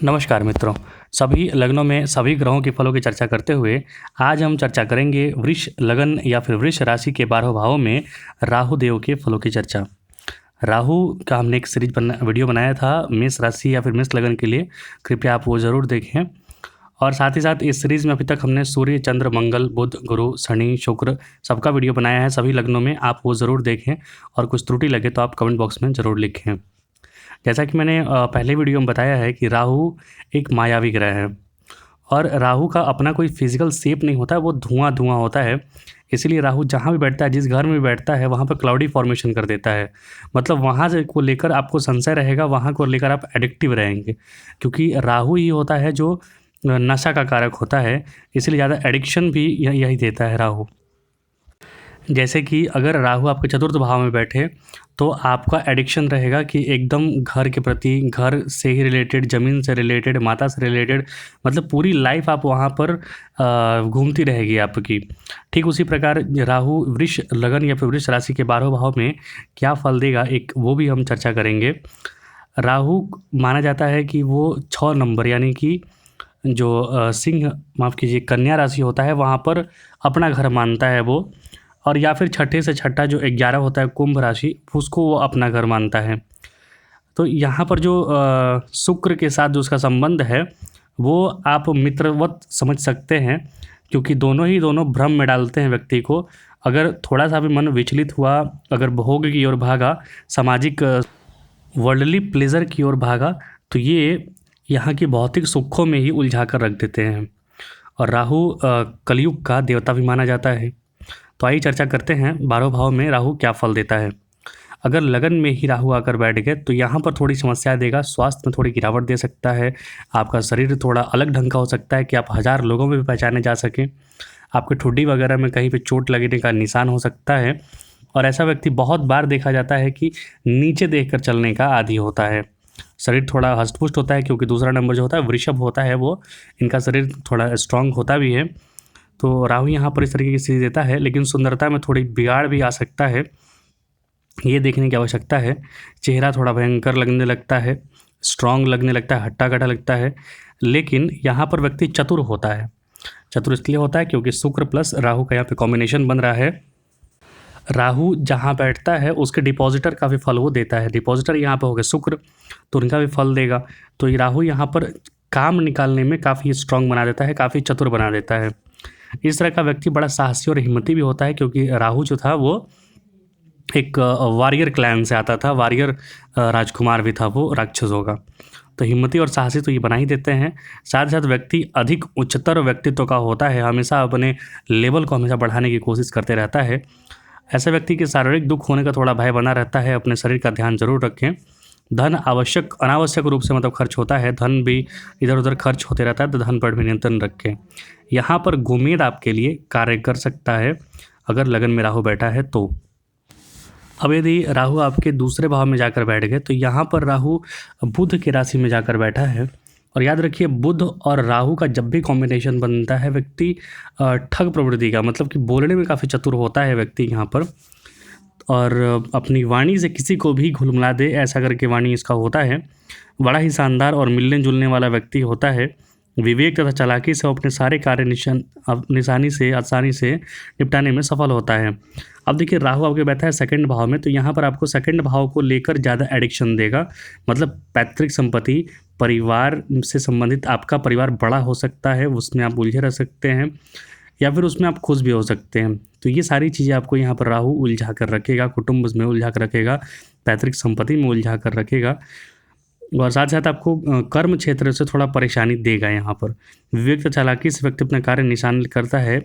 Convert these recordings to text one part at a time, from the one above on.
नमस्कार मित्रों। सभी लग्नों में सभी ग्रहों के फलों की चर्चा करते हुए आज हम चर्चा करेंगे वृष लगन या फिर वृष राशि के 12 भावों में राहु देव के फलों की चर्चा। राहु का हमने एक वीडियो बनाया था मेष राशि या फिर मेष लगन के लिए, कृपया आप वो ज़रूर देखें। और साथ ही साथ इस सीरीज़ में अभी तक हमने सूर्य, चंद्र, मंगल, बुध, गुरु, शनि, शुक्र सबका वीडियो बनाया है सभी लग्नों में, आप वो ज़रूर देखें। और कुछ त्रुटि लगे तो आप कमेंट बॉक्स में ज़रूर लिखें। जैसा कि मैंने पहले वीडियो में बताया है कि राहु एक मायावी ग्रह है और राहु का अपना कोई फिजिकल शेप नहीं होता है, वो धुआं धुआं होता है। इसीलिए राहु जहाँ भी बैठता है, जिस घर में भी बैठता है, वहाँ पर क्लाउडी फॉर्मेशन कर देता है। मतलब वहाँ से को लेकर आपको संशय रहेगा, वहाँ को लेकर आप एडिक्टिव रहेंगे, क्योंकि राहु ही होता है जो नशा का कारक होता है। इसलिए ज़्यादा एडिक्शन भी यही देता है राहु। जैसे कि अगर राहु आपके चतुर्थ भाव में बैठे तो आपका एडिक्शन रहेगा कि एकदम घर के प्रति, घर से ही रिलेटेड, ज़मीन से रिलेटेड, माता से रिलेटेड, मतलब पूरी लाइफ आप वहाँ पर घूमती रहेगी आपकी। ठीक उसी प्रकार राहु वृष लगन या फिर वृष राशि के 12 भाव में क्या फल देगा, एक वो भी हम चर्चा करेंगे। राहु माना जाता है कि वो 6 नंबर यानी कि जो सिंह, माफ़ कीजिए, कन्या राशि होता है वहाँ पर अपना घर मानता है वो। और या फिर छठे से छठा जो 11 होता है कुंभ राशि, उसको वो अपना घर मानता है। तो यहाँ पर जो शुक्र के साथ जो उसका संबंध है वो आप मित्रवत समझ सकते हैं, क्योंकि दोनों भ्रम में डालते हैं व्यक्ति को। अगर थोड़ा सा भी मन विचलित हुआ, अगर भोग की ओर भागा, सामाजिक वर्ल्डली प्लेजर की ओर भागा, तो ये यहाँ की भौतिक सुखों में ही उलझा कर रख देते हैं। और राहु कलयुग का देवता भी माना जाता है। तो आइए चर्चा करते हैं 12 भाव में राहु क्या फल देता है। अगर लगन में ही राहु आकर बैठ गए तो यहाँ पर थोड़ी समस्या देगा, स्वास्थ्य में थोड़ी गिरावट दे सकता है। आपका शरीर थोड़ा अलग ढंग का हो सकता है कि आप 1000 लोगों में भी पहचाने जा सकें। आपके ठुड्डी वगैरह में कहीं पे चोट लगने का निशान हो सकता है। और ऐसा व्यक्ति बहुत बार देखा जाता है कि नीचे देखकर चलने का आदी होता है। शरीर थोड़ा हष्टपुष्ट होता है, क्योंकि दूसरा नंबर जो होता है वृषभ होता है, वो इनका शरीर थोड़ा स्ट्रांग होता भी है। तो राहु यहाँ पर इस तरीके की स्थिति देता है, लेकिन सुंदरता में थोड़ी बिगाड़ भी आ सकता है, ये देखने की आवश्यकता है। चेहरा थोड़ा भयंकर लगने लगता है, स्ट्रांग लगने लगता है, हट्टा-कट्टा लगता है। लेकिन यहाँ पर व्यक्ति चतुर होता है। चतुर इसलिए होता है क्योंकि शुक्र प्लस राहु का यहाँ पे कॉम्बिनेशन बन रहा है। राहु जहाँ बैठता है उसके डिपॉजिटर का भी फल वो देता है। डिपॉजिटर यहाँ पे हो गए शुक्र, तो उनका भी फल देगा। तो ये राहु यहाँ पर काम निकालने में काफ़ी स्ट्रांग बना देता है, काफ़ी चतुर बना देता है। इस तरह का व्यक्ति बड़ा साहसी और हिम्मती भी होता है, क्योंकि राहु जो था वो एक वारियर क्लैन से आता था, वारियर राजकुमार भी था वो राक्षसों का। तो हिम्मती और साहसी तो ये बना ही देते हैं। साथ ही साथ व्यक्ति अधिक उच्चतर व्यक्तित्व का होता है, हमेशा अपने लेवल को हमेशा बढ़ाने की कोशिश करते रहता है। ऐसे व्यक्ति के शारीरिक दुख होने का थोड़ा भय बना रहता है, अपने शरीर का ध्यान जरूर रखें। धन अनावश्यक रूप से मतलब खर्च होता है, धन भी इधर उधर खर्च होते रहता है, तो धन पर भी नियंत्रण रखें। यहाँ पर गोमेद आपके लिए कार्य कर सकता है अगर लगन में राहु बैठा है तो। अब यदि राहु आपके दूसरे भाव में जाकर बैठ गए तो यहाँ पर राहु बुध की राशि में जाकर बैठा है। और याद रखिए, बुध और राहु का जब भी कॉम्बिनेशन बनता है, व्यक्ति ठग प्रवृत्ति का, मतलब कि बोलने में काफ़ी चतुर होता है व्यक्ति यहाँ पर, और अपनी वाणी से किसी को भी घुलमिला दे, ऐसा करके वाणी इसका होता है। बड़ा ही शानदार और मिलने जुलने वाला व्यक्ति होता है। विवेक तथा चालाकी से अपने सारे कार्य आसानी से निपटाने में सफल होता है। अब देखिए, राहु आपके बैठा है सेकंड भाव में, तो यहाँ पर आपको सेकंड भाव को लेकर ज़्यादा एडिक्शन देगा। मतलब पैतृक संपत्ति, परिवार से संबंधित आपका परिवार बड़ा हो सकता है, उसमें आप उलझे रह सकते हैं, या फिर उसमें आप खुश भी हो सकते हैं। तो ये सारी चीज़ें आपको यहाँ पर राहु उलझा कर रखेगा, कुटुंब में उलझा कर रखेगा, पैतृक संपत्ति में उलझा कर रखेगा। और साथ साथ आपको कर्म क्षेत्र से थोड़ा परेशानी देगा। यहाँ पर विवेक तथा चालाकी से व्यक्ति अपना कार्य निशान करता है।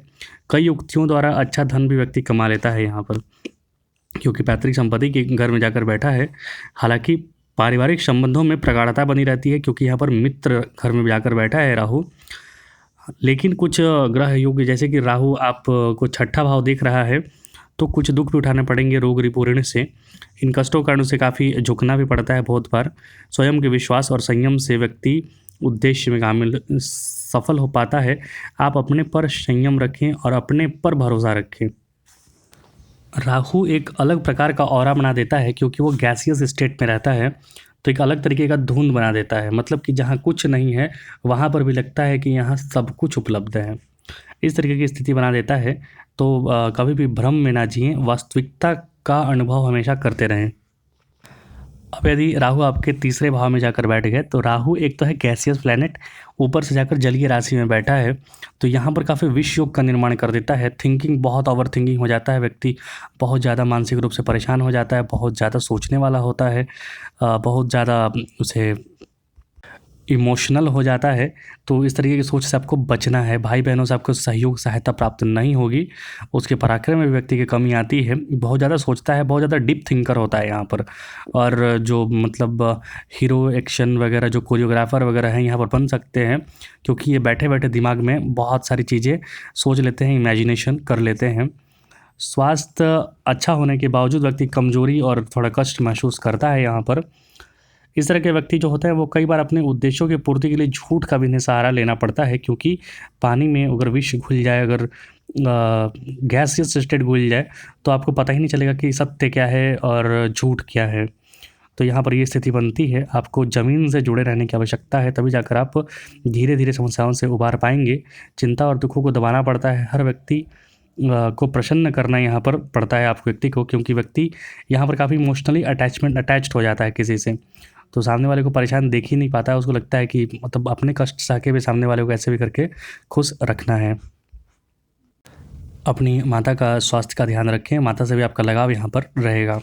कई युक्तियों द्वारा अच्छा धन भी व्यक्ति कमा लेता है यहाँ पर, क्योंकि पैतृक संपत्ति के घर में जाकर बैठा है। हालांकि पारिवारिक संबंधों में प्रगाढ़ता बनी रहती है, क्योंकि यहाँ पर मित्र घर में जाकर बैठा है राहु। लेकिन कुछ ग्रह योग, जैसे कि राहु आपको छठा भाव देख रहा है, तो कुछ दुख भी उठाने पड़ेंगे रोग रिपूर्ण से। इन कष्टों के कारण से काफ़ी झुकना भी पड़ता है बहुत बार। स्वयं के विश्वास और संयम से व्यक्ति उद्देश्य में कामिल सफल हो पाता है। आप अपने पर संयम रखें और अपने पर भरोसा रखें। राहु एक अलग प्रकार का ऑरा बना देता है, क्योंकि वो गैसियस स्टेट में रहता है। तो एक अलग तरीके का धुंध बना देता है, मतलब कि जहाँ कुछ नहीं है वहाँ पर भी लगता है कि यहाँ सब कुछ उपलब्ध है। इस तरीके की स्थिति बना देता है। तो कभी भी भ्रम में ना जिएं, वास्तविकता का अनुभव हमेशा करते रहें। अब यदि राहु आपके तीसरे भाव में जाकर बैठ गए, तो राहु एक तो है गैसियस प्लैनेट, ऊपर से जाकर जलीय राशि में बैठा है, तो यहाँ पर काफ़ी विष योग का निर्माण कर देता है। थिंकिंग, बहुत ओवर थिंकिंग हो जाता है, व्यक्ति बहुत ज़्यादा मानसिक रूप से परेशान हो जाता है, बहुत ज़्यादा सोचने वाला होता है, बहुत ज़्यादा उसे इमोशनल हो जाता है। तो इस तरीके की सोच से आपको बचना है। भाई बहनों से आपको सहयोग सहायता प्राप्त नहीं होगी। उसके पराक्रम में भी व्यक्ति की कमी आती है, बहुत ज़्यादा सोचता है, बहुत ज़्यादा डीप थिंकर होता है यहाँ पर। और जो मतलब हीरो एक्शन वगैरह जो कोरियोग्राफर वगैरह हैं यहाँ पर बन सकते हैं, क्योंकि ये बैठे बैठे दिमाग में बहुत सारी चीज़ें सोच लेते हैं, इमेजिनेशन कर लेते हैं। स्वास्थ्य अच्छा होने के बावजूद व्यक्ति कमजोरी और थोड़ा कष्ट महसूस करता है यहाँ पर। इस तरह के व्यक्ति जो होते हैं वो कई बार अपने उद्देश्यों की पूर्ति के लिए झूठ का भी इन्हें सहारा लेना पड़ता है, क्योंकि पानी में अगर विष घुल जाए, अगर गैसियस स्टेट घुल जाए, तो आपको पता ही नहीं चलेगा कि सत्य क्या है और झूठ क्या है। तो यहाँ पर ये स्थिति बनती है। आपको ज़मीन से जुड़े रहने की आवश्यकता है, तभी जाकर आप धीरे धीरे समस्याओं से उबार पाएंगे। चिंता और दुखों को दबाना पड़ता है। हर व्यक्ति को प्रसन्न करना यहाँ पर पड़ता है आपको व्यक्ति को, क्योंकि व्यक्ति यहाँ पर काफ़ी इमोशनली अटैच्ड हो जाता है किसी से। तो सामने वाले को परेशान देख ही नहीं पाता है, उसको लगता है कि मतलब अपने कष्ट सह के भी सामने वाले को ऐसे भी करके खुश रखना है। अपनी माता का स्वास्थ्य का ध्यान रखें, माता से भी आपका लगाव यहाँ पर रहेगा।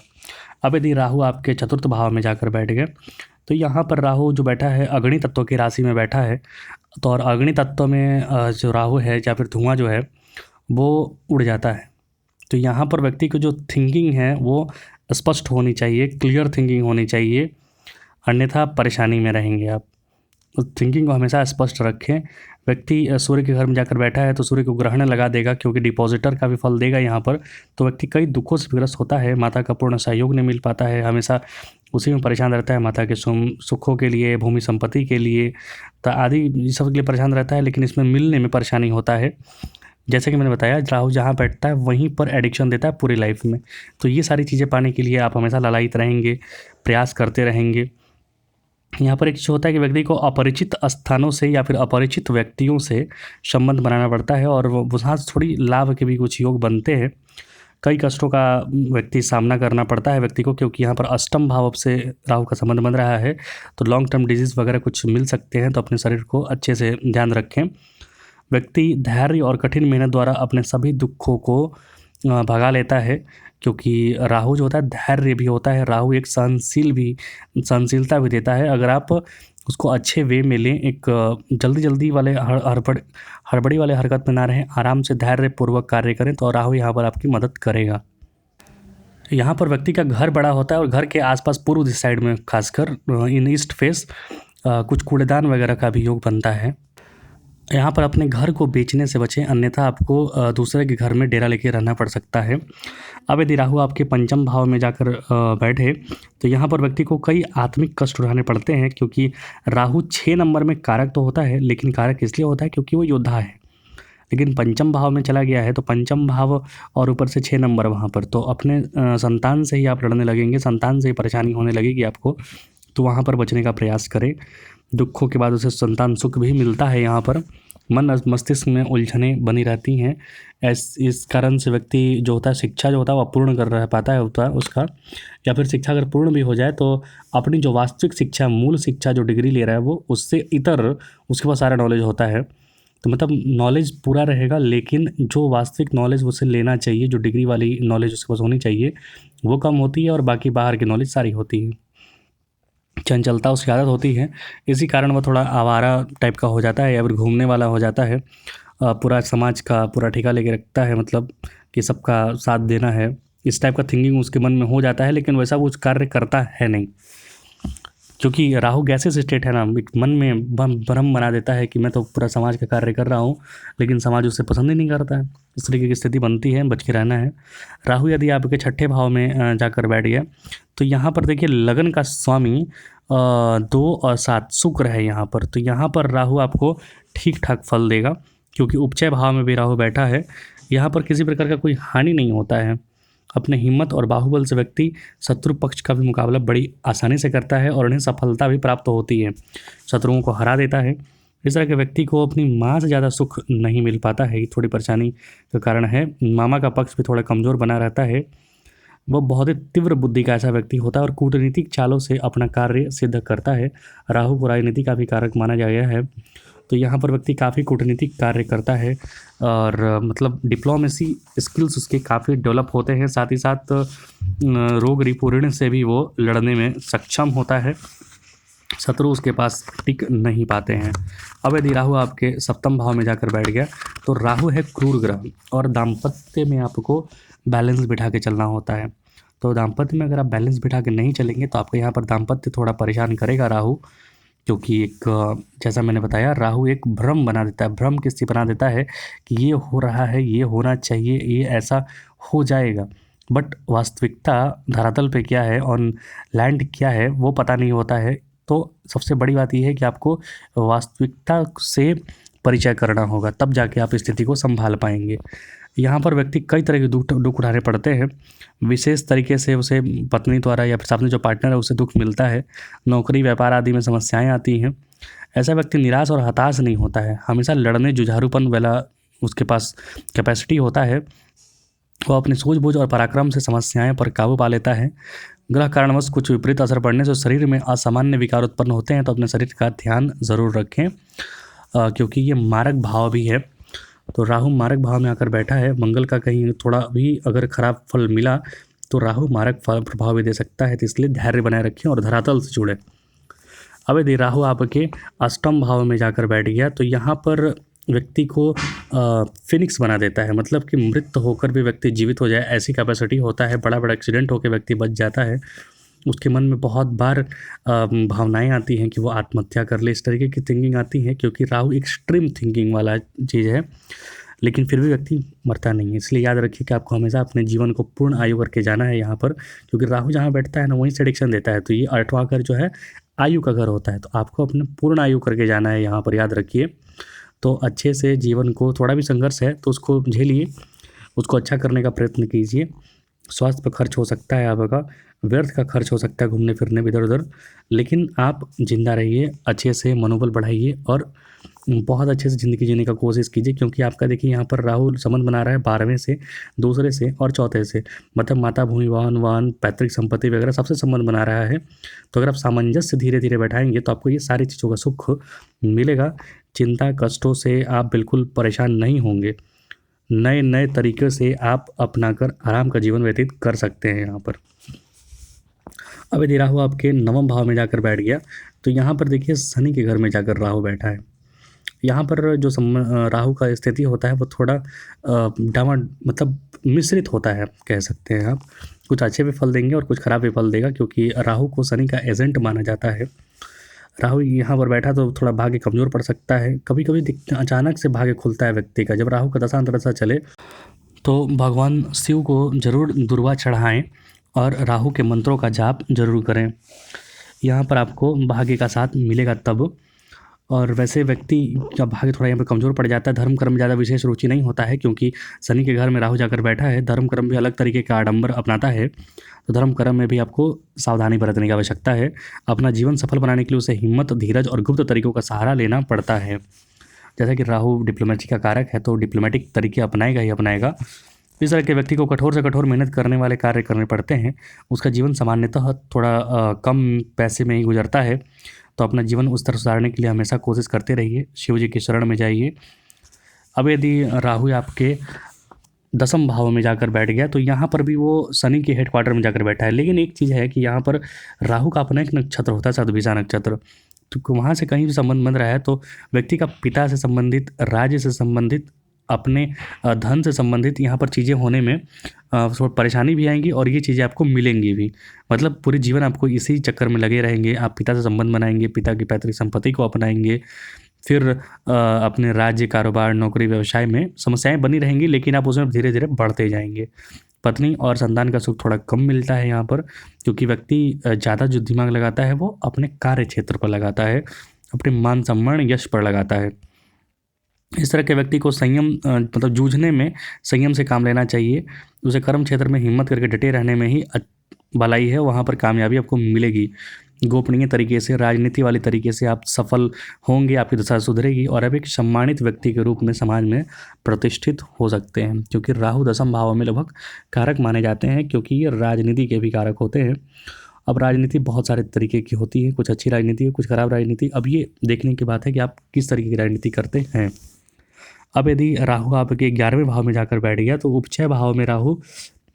अब यदि राहु आपके चतुर्थ भाव में जाकर बैठ गए, तो यहाँ पर राहु जो बैठा है अग्नि तत्व की राशि में बैठा है। तो और अग्नि तत्व में जो राहु है या फिर धुआं जो है वो उड़ जाता है। तो यहाँ पर व्यक्ति को जो थिंकिंग है वो स्पष्ट होनी चाहिए, क्लियर थिंकिंग होनी चाहिए, अन्यथा परेशानी में रहेंगे आप। तो थिंकिंग को हमेशा स्पष्ट रखें। व्यक्ति सूर्य के घर में जाकर बैठा है तो सूर्य को ग्रहण लगा देगा, क्योंकि डिपॉजिटर का भी फल देगा यहाँ पर। तो व्यक्ति कई दुखों से ग्रस्त होता है, माता का पूर्ण सहयोग नहीं मिल पाता है, हमेशा उसी में परेशान रहता है, माता के सुखों के लिए, भूमि संपत्ति के लिए तो आदि सब के लिए परेशान रहता है, लेकिन इसमें मिलने में परेशानी होता है। जैसे कि मैंने बताया, राहु जहाँ बैठता है वहीं पर एडिक्शन देता है पूरी लाइफ में। तो ये सारी चीज़ें पाने के लिए आप हमेशा लालायित रहेंगे, प्रयास करते रहेंगे। यहाँ पर एक चीज़ होता है कि व्यक्ति को अपरिचित स्थानों से या फिर अपरिचित व्यक्तियों से संबंध बनाना पड़ता है, और वहाँ से थोड़ी लाभ के भी कुछ योग बनते हैं। कई कष्टों का व्यक्ति सामना करना पड़ता है व्यक्ति को, क्योंकि यहाँ पर अष्टम भाव से राहु का संबंध बन रहा है, तो लॉन्ग टर्म डिजीज़ वगैरह कुछ मिल सकते हैं। तो अपने शरीर को अच्छे से ध्यान रखें। व्यक्ति धैर्य और कठिन मेहनत द्वारा अपने सभी दुखों को भगा लेता है, क्योंकि राहु जो होता है धैर्य भी होता है। राहु एक सहनशीलता भी देता है। अगर आप उसको अच्छे वे में लें, एक जल्दी वाले हड़बड़ी वाले हरकत में ना रहें, आराम से धैर्यपूर्वक कार्य करें, तो राहु यहाँ पर आपकी मदद करेगा। यहाँ पर व्यक्ति का घर बड़ा होता है, और घर के आसपास पूर्व साइड में खासकर इन ईस्ट फेस कुछ कूड़ेदान वगैरह का भी योग बनता है। यहाँ पर अपने घर को बेचने से बचें, अन्यथा आपको दूसरे के घर में डेरा लेके रहना पड़ सकता है। अब यदि राहु आपके पंचम भाव में जाकर बैठे, तो यहाँ पर व्यक्ति को कई आत्मिक कष्ट उठाने पड़ते हैं, क्योंकि राहु 6 नंबर में कारक तो होता है, लेकिन कारक इसलिए होता है क्योंकि वो योद्धा है। लेकिन पंचम भाव में चला गया है, तो पंचम भाव और ऊपर से 6 नंबर वहाँ पर, तो अपने संतान से ही आप लड़ने लगेंगे, संतान से ही परेशानी होने लगेगी आपको। तो वहाँ पर बचने का प्रयास करें। दुखों के बाद उसे संतान सुख भी मिलता है। यहाँ पर मन मस्तिष्क में उलझनें बनी रहती हैं। इस कारण से व्यक्ति जो होता है, शिक्षा जो होता है वो अपूर्ण कर रह पाता है उसका, या फिर शिक्षा अगर पूर्ण भी हो जाए तो अपनी जो वास्तविक शिक्षा, मूल शिक्षा जो डिग्री ले रहा है वो उससे इतर उसके पास सारा नॉलेज होता है। तो मतलब नॉलेज पूरा रहेगा, लेकिन जो वास्तविक नॉलेज उसे लेना चाहिए, जो डिग्री वाली नॉलेज उसके पास होनी चाहिए, वो कम होती है, और बाकी बाहर की नॉलेज सारी होती है। चंचलता उसकी आदत होती है, इसी कारण वह थोड़ा आवारा टाइप का हो जाता है, या फिर घूमने वाला हो जाता है। पूरा समाज का पूरा ठेका लेके रखता है, मतलब कि सबका साथ देना है, इस टाइप का थिंकिंग उसके मन में हो जाता है, लेकिन वैसा वो कार्य करता है नहीं, क्योंकि राहु गैसेस स्टेट है ना, मन में भ्रम बना देता है कि मैं तो पूरा समाज का कार्य कर रहा हूँ, लेकिन समाज उससे पसंद ही नहीं करता है। इस तरीके की स्थिति बनती है, बच के रहना है। राहु यदि आपके छठे भाव में जाकर बैठ गया, तो यहाँ पर देखिए लगन का स्वामी 2 और 7 शुक्र है यहाँ पर। तो यहाँ पर राहु आपको ठीक ठाक फल देगा, क्योंकि उपचय भाव में भी राहु बैठा है। यहाँ पर किसी प्रकार का कोई हानि नहीं होता है, अपने हिम्मत और बाहुबल से व्यक्ति शत्रु पक्ष का भी मुकाबला बड़ी आसानी से करता है और उन्हें सफलता भी प्राप्त होती है, शत्रुओं को हरा देता है। इस तरह के व्यक्ति को अपनी माँ से ज़्यादा सुख नहीं मिल पाता है, ये थोड़ी परेशानी का कारण है। मामा का पक्ष भी थोड़ा कमज़ोर बना रहता है। वह बहुत ही तीव्र बुद्धि का ऐसा व्यक्ति होता है और कूटनीतिक चालों से अपना कार्य सिद्ध करता है। राहु को राजनीति का भी कारक माना गया है, तो यहाँ पर व्यक्ति काफ़ी कूटनीतिक कार्य करता है और मतलब डिप्लोमेसी स्किल्स उसके काफ़ी डेवलप होते हैं। साथ ही साथ रोग रिपुण से भी वो लड़ने में सक्षम होता है, शत्रु उसके पास टिक नहीं पाते हैं। अब यदि राहु आपके सप्तम भाव में जाकर बैठ गया तो राहु है क्रूर ग्रह और दाम्पत्य में आपको बैलेंस बिठा के चलना होता है। तो दाम्पत्य में अगर आप बैलेंस बिठा के नहीं चलेंगे तो आपको यहाँ पर दाम्पत्य थोड़ा परेशान करेगा राहु, क्योंकि एक जैसा मैंने बताया राहु एक भ्रम बना देता है, भ्रम किसी बना देता है कि ये हो रहा है, ये होना चाहिए, ये ऐसा हो जाएगा, बट वास्तविकता धरातल पे क्या है, ऑन लैंड क्या है, वो पता नहीं होता है। तो सबसे बड़ी बात यह है कि आपको वास्तविकता से परिचय करना होगा, तब जाके आप स्थिति को संभाल पाएंगे। यहाँ पर व्यक्ति कई तरह के दुख उठाने पड़ते हैं, विशेष तरीके से उसे पत्नी द्वारा या फिर सामने जो पार्टनर है उसे दुख मिलता है, नौकरी व्यापार आदि में समस्याएं आती हैं। ऐसा व्यक्ति निराश और हताश नहीं होता है, हमेशा लड़ने जुझारूपन वाला उसके पास कैपेसिटी होता है। वो अपनी सूझबूझ और पराक्रम से समस्याएं पर काबू पा लेता है। ग्रह कारणवश कुछ विपरीत असर पड़ने से शरीर में असामान्य विकार उत्पन्न होते हैं, तो अपने शरीर का ध्यान ज़रूर रखें, क्योंकि ये मारक भाव भी है। तो राहु मारक भाव में आकर बैठा है, मंगल का कहीं थोड़ा भी अगर खराब फल मिला तो राहु मारक फल प्रभाव भी दे सकता है, तो इसलिए धैर्य बनाए रखें और धरातल से जुड़े। अब यदि राहु आपके अष्टम भाव में जाकर बैठ गया तो यहाँ पर व्यक्ति को फिनिक्स बना देता है, मतलब कि मृत होकर भी व्यक्ति जीवित हो जाए ऐसी कैपेसिटी होता है। बड़ा बड़ा एक्सीडेंट होकर व्यक्ति बच जाता है, उसके मन में बहुत बार भावनाएं आती हैं कि वो आत्महत्या कर ले, इस तरीके की थिंकिंग आती है, क्योंकि राहु एक्सट्रीम थिंकिंग वाला चीज़ है। लेकिन फिर भी व्यक्ति मरता नहीं है, इसलिए याद रखिए कि आपको हमेशा अपने जीवन को पूर्ण आयु करके जाना है यहाँ पर, क्योंकि राहु जहाँ बैठता है ना वहीं से एडिक्शन देता है। तो ये 8वां घर जो है आयु का घर होता है, तो आपको अपने पूर्ण आयु करके जाना है यहाँ पर, याद रखिए। तो अच्छे से जीवन को, थोड़ा भी संघर्ष है तो उसको झेलिए, उसको अच्छा करने का प्रयत्न कीजिए। स्वास्थ्य पर खर्च हो सकता है आपका, व्यर्थ का खर्च हो सकता है घूमने फिरने में इधर उधर, लेकिन आप जिंदा रहिए, अच्छे से मनोबल बढ़ाइए और बहुत अच्छे से ज़िंदगी जीने का कोशिश कीजिए। क्योंकि आपका देखिए यहाँ पर राहु संबंध बना रहा है 12वें से, दूसरे से और चौथे से, मतलब माता भूमि वाहन पैतृक संपत्ति वगैरह सबसे संबंध बना रहा है। तो अगर आप सामंजस्य धीरे धीरे बैठाएंगे तो आपको ये सारी चीज़ों का सुख मिलेगा। चिंता कष्टों से आप बिल्कुल परेशान नहीं होंगे, नए नए तरीके से आप अपनाकर आराम का जीवन व्यतीत कर सकते हैं यहाँ पर। अब यदि राहु आपके 9वें भाव में जाकर बैठ गया तो यहाँ पर देखिए शनि के घर में जाकर राहु बैठा है। यहाँ पर जो राहु का स्थिति होता है वो थोड़ा मतलब मिश्रित होता है, कह सकते हैं आप। कुछ अच्छे भी फल देंगे और कुछ खराब भी फल देगा, क्योंकि राहु को शनि का एजेंट माना जाता है। राहु यहाँ पर बैठा तो थोड़ा भाग्य कमज़ोर पड़ सकता है, कभी कभी अचानक से भाग्य खुलता है व्यक्ति का। जब राहु का दशा चले तो भगवान शिव को जरूर दुर्वा चढ़ाएं और राहु के मंत्रों का जाप जरूर करें, यहाँ पर आपको भाग्य का साथ मिलेगा तब। और वैसे व्यक्ति का भाग्य थोड़ा यहाँ पे कमज़ोर पड़ जाता है, धर्म कर्म में ज़्यादा विशेष रुचि नहीं होता है, क्योंकि शनि के घर में राहु जाकर बैठा है। धर्म कर्म भी अलग तरीके का आडंबर अपनाता है, तो धर्म कर्म में भी आपको सावधानी बरतने की आवश्यकता है। अपना जीवन सफल बनाने के लिए उसे हिम्मत, धीरज और गुप्त तरीकों का सहारा लेना पड़ता है। जैसा कि राहु डिप्लोमेसी का कारक है तो डिप्लोमेटिक तरीके अपनाएगा ही अपनाएगा। इस तरह के व्यक्ति को कठोर से कठोर मेहनत करने वाले कार्य करने पड़ते हैं। उसका जीवन सामान्यतः थोड़ा कम पैसे में ही गुजरता है, तो अपना जीवन उस तरह सुधारने के लिए हमेशा कोशिश करते रहिए, शिव जी की शरण में जाइए। अब यदि राहु आपके 10वें भाव में जाकर बैठ गया तो यहाँ पर भी वो शनि के हेडक्वार्टर में जाकर बैठा है। लेकिन एक चीज़ है कि यहाँ पर राहु का अपना एक नक्षत्र होता है, शतभिषा नक्षत्र, तो वहाँ से कहीं भी संबंध बन रहा है तो व्यक्ति का पिता से संबंधित, राज्य से संबंधित, अपने धन से संबंधित यहाँ पर चीज़ें होने में थोड़ी परेशानी भी आएंगी और ये चीज़ें आपको मिलेंगी भी। मतलब पूरे जीवन आपको इसी चक्कर में लगे रहेंगे, आप पिता से संबंध बनाएंगे, पिता की पैतृक संपत्ति को अपनाएंगे, फिर अपने राज्य, कारोबार, नौकरी, व्यवसाय में समस्याएं बनी रहेंगी, लेकिन आप उसमें धीरे धीरे बढ़ते जाएंगे। पत्नी और संतान का सुख थोड़ा कम मिलता है यहाँ पर, क्योंकि व्यक्ति ज़्यादा जो दिमाग लगाता है वो अपने कार्य क्षेत्र पर लगाता है, अपने मान सम्मान, यश पर लगाता है। इस तरह के व्यक्ति को संयम मतलब जूझने में संयम से काम लेना चाहिए। उसे कर्म क्षेत्र में हिम्मत करके डटे रहने में ही भलाई है, वहाँ पर कामयाबी आपको मिलेगी। गोपनीय तरीके से, राजनीति वाले तरीके से आप सफल होंगे, आपकी दशा सुधरेगी और आप एक सम्मानित व्यक्ति के रूप में समाज में प्रतिष्ठित हो सकते हैं, क्योंकि राहु दशम भाव में लगभग कारक माने जाते हैं, क्योंकि ये राजनीति के भी कारक होते हैं। अब राजनीति बहुत सारे तरीके की होती है, कुछ अच्छी राजनीति है, कुछ खराब राजनीति। अब ये देखने की बात है कि आप किस तरीके की राजनीति करते हैं। अब यदि राहु आपके 11वें भाव में जाकर बैठ गया तो उपचय भाव में राहु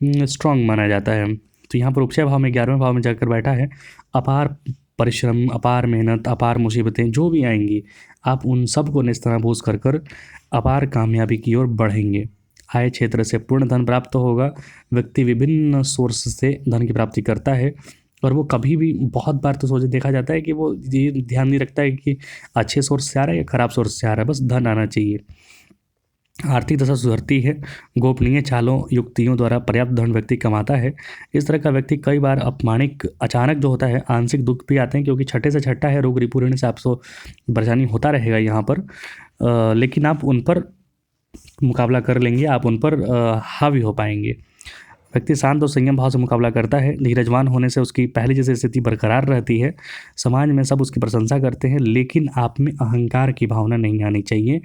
स्ट्रांग माना जाता है। तो यहाँ पर उपचय भाव में 11वें भाव में जाकर बैठा है। अपार परिश्रम, अपार मेहनत, अपार मुसीबतें जो भी आएंगी, आप उन सब को नेस्तनाबूद कर कर अपार कामयाबी की ओर बढ़ेंगे। आय क्षेत्र से पूर्ण धन प्राप्त होगा। व्यक्ति विभिन्न सोर्स से धन की प्राप्ति करता है और वो कभी भी, बहुत बार तो सोचे देखा जाता है कि वो ये ध्यान नहीं रखता है कि अच्छे सोर्स से आ रहा है या खराब सोर्स से आ रहा है, बस धन आना चाहिए। आर्थिक दशा सुधरती है। गोपनीय चालों युक्तियों द्वारा पर्याप्त धन व्यक्ति कमाता है। इस तरह का व्यक्ति कई बार अपमानिक, अचानक जो होता है आंशिक दुख भी आते हैं, क्योंकि छठे से छठा है, रोग रिपू ऋण से आपको परेशानी होता रहेगा यहाँ पर, लेकिन आप उन पर मुकाबला कर लेंगे, आप उन पर हावी हो पाएंगे। व्यक्ति शांत और संयम भाव से मुकाबला करता है। धीरजवान होने से उसकी पहले जैसी स्थिति बरकरार रहती है। समाज में सब उसकी प्रशंसा करते हैं, लेकिन आप में अहंकार की भावना नहीं आनी चाहिए,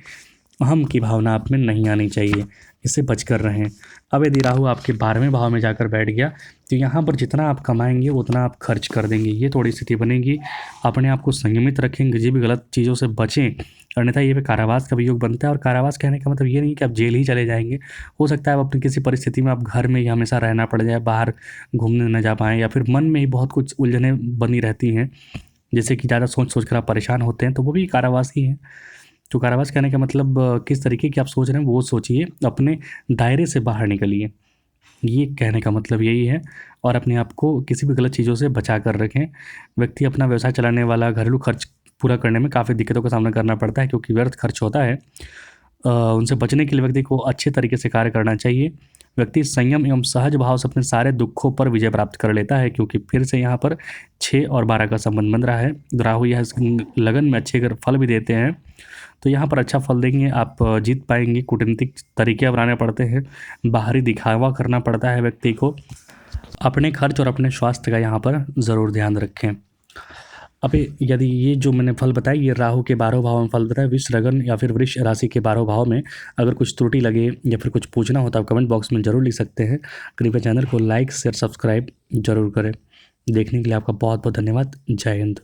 अहम की भावना आप में नहीं आनी चाहिए, इससे बचकर रहें। अब यदि राहु आपके 12वें भाव में जाकर बैठ गया तो यहाँ पर जितना आप कमाएंगे उतना आप खर्च कर देंगे, ये थोड़ी स्थिति बनेगी। अपने आप को संयमित रखें, किसी भी गलत चीज़ों से बचें, अन्यथा ये पे कारावास का भी योग बनता है। और कारावास कहने का मतलब ये नहीं कि आप जेल ही चले जाएंगे। हो सकता है आप अपनी किसी परिस्थिति में आप घर में ही हमेशा रहना पड़ जाए, बाहर घूमने न जा पाएँ, या फिर मन में ही बहुत कुछ उलझनें बनी रहती हैं, जैसे कि ज़्यादा सोच सोच कर आप परेशान होते हैं, तो वो भी कारावास ही है। तो कारावास कहने का मतलब किस तरीके की आप सोच रहे हैं वो सोचिए, अपने दायरे से बाहर निकलिए, ये कहने का मतलब यही है। और अपने आप को किसी भी गलत चीज़ों से बचा कर रखें। व्यक्ति अपना व्यवसाय चलाने वाला घरेलू खर्च पूरा करने में काफ़ी दिक्कतों का सामना करना पड़ता है, क्योंकि व्यर्थ खर्च होता है। उनसे बचने के लिए व्यक्ति को अच्छे तरीके से कार्य करना चाहिए। व्यक्ति संयम एवं सहज भाव से अपने सारे दुखों पर विजय प्राप्त कर लेता है, क्योंकि फिर से यहाँ पर 6 और 12 का संबंध बन रहा है। राहु यह लगन में अच्छे अगर फल भी देते हैं तो यहाँ पर अच्छा फल देंगे, आप जीत पाएंगे। कूटनीतिक तरीके अपनाने पड़ते हैं, बाहरी दिखावा करना पड़ता है व्यक्ति को। अपने खर्च और अपने स्वास्थ्य का यहाँ पर ज़रूर ध्यान रखें। अब यदि ये जो मैंने फल बताया, ये राहु के 12 भाव में फल बताया, वृष लगन या फिर वृष राशि के 12 भाव में। अगर कुछ त्रुटि लगे या फिर कुछ पूछना हो तो आप कमेंट बॉक्स में ज़रूर लिख सकते हैं। कृपया चैनल को लाइक शेयर सब्सक्राइब जरूर करें। देखने के लिए आपका बहुत बहुत धन्यवाद। जय हिंद।